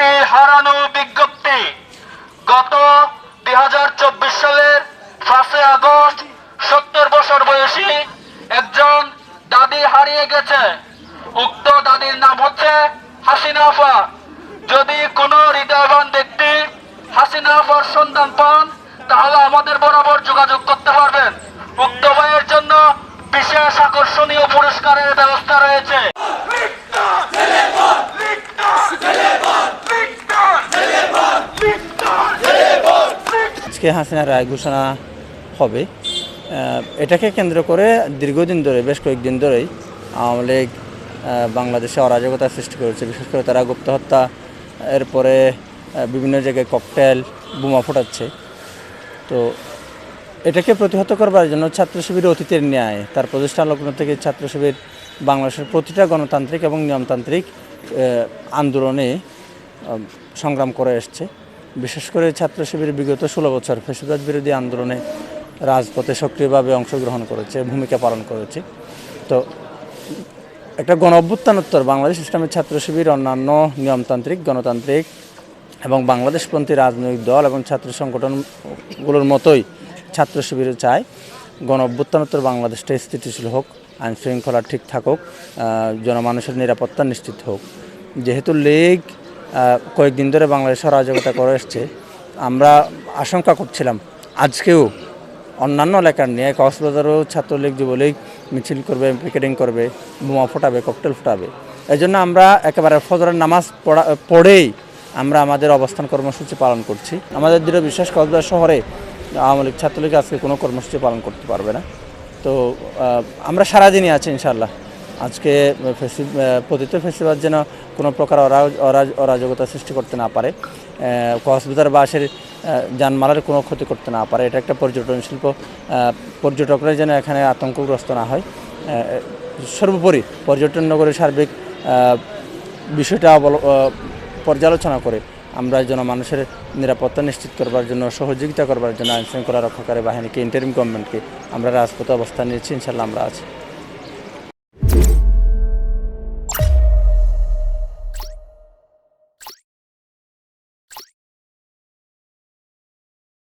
একটি হারানো বিজ্ঞপ্তি। গত 2024 সালের 5 আগস্ট 70 বছর বয়সী একজন দাদি হারিয়ে গেছে। উক্ত দাদির নাম হচ্ছে হাসিনা আফা। যদি কোনো হৃদয়বান ব্যক্তি হাসিনা আফার সন্ধান পান তাহলে আমাদের বরাবর যোগাযোগ করতে পারবেন। উক্ত ভাইয়ের জন্য বিশেষ আকর্ষণীয় পুরস্কারের ব্যবস্থা রয়েছে। আজকে হাসিনা রায় ঘোষণা হবে, এটাকে কেন্দ্র করে দীর্ঘদিন ধরে, বেশ কয়েকদিন ধরেই আওয়ামী লীগ বাংলাদেশে অরাজকতা সৃষ্টি করেছে। বিশেষ করে তারা গুপ্ত হত্যা, এরপরে বিভিন্ন জায়গায় ককটেল বোমা ফোটাচ্ছে। তো এটাকে প্রতিহত করবার জন্য ছাত্র শিবির অতীতের ন্যায় তার প্রতিষ্ঠা লগ্ন থেকে ছাত্র শিবির বাংলাদেশের প্রতিটা গণতান্ত্রিক এবং নিয়মতান্ত্রিক আন্দোলনে সংগ্রাম করে এসছে। বিশেষ করে ছাত্র শিবির বিগত 16 বছর ফ্যাসিবাদ বিরোধী আন্দোলনে রাজপথে সক্রিয়ভাবে অংশগ্রহণ করেছে, ভূমিকা পালন করেছে। তো একটা গণ অভ্যুত্থানোত্তর বাংলাদেশ ইসলামী ছাত্র শিবির অন্যান্য নিয়মতান্ত্রিক, গণতান্ত্রিক এবং বাংলাদেশপন্থী রাজনৈতিক দল এবং ছাত্র সংগঠনগুলোর মতোই ছাত্র শিবিরও চায় গণ অভ্যুত্থানোত্তর বাংলাদেশটা স্থিতিশীল হোক, আইন শৃঙ্খলা ঠিক থাকুক, জনমানুষের নিরাপত্তা নিশ্চিত হোক। যেহেতু লীগ কয়েকদিন ধরে বাংলাদেশে অরাজকতা করে এসছে, আমরা আশঙ্কা করছিলাম আজকেও অন্যান্য এলাকার নিয়ে কক্সবাজারও ছাত্রলীগ যুবলীগ মিছিল করবে, পিকেটিং করবে, বোমা ফোটাবে, ককটেল ফোটাবে। এই জন্য আমরা একেবারে ফজরের নামাজ পড়েই আমরা আমাদের অবস্থান কর্মসূচি পালন করছি। আমাদের দৃঢ় বিশ্বাস কক্সবাজার শহরে আওয়ামী লীগ ছাত্রলীগ আজকে কোনো কর্মসূচি পালন করতে পারবে না। তো আমরা সারাদিনই আছি ইনশাআল্লাহ। আজকে পতিত ফেস্টিভাল যেন কোনো প্রকার অরাজকতা সৃষ্টি করতে না পারে, কক্সবাজারবাসীর জানমালের কোনো ক্ষতি করতে না পারে। এটা একটা পর্যটন শিল্প, পর্যটকরা যেন এখানে আতঙ্কগ্রস্ত না হয়। সর্বোপরি পর্যটন নগরের সার্বিক বিষয়টা পর্যালোচনা করে আমরা জনমানুষের নিরাপত্তা নিশ্চিত করবার জন্য, সহযোগিতা করবার জন্য আইনশৃঙ্খলা রক্ষাকারী বাহিনীকে, ইন্টারিম গভর্নমেন্টকে আমরা রাজপথে অবস্থান নিয়েছি। ইনশাআল্লাহ আমরা আছি।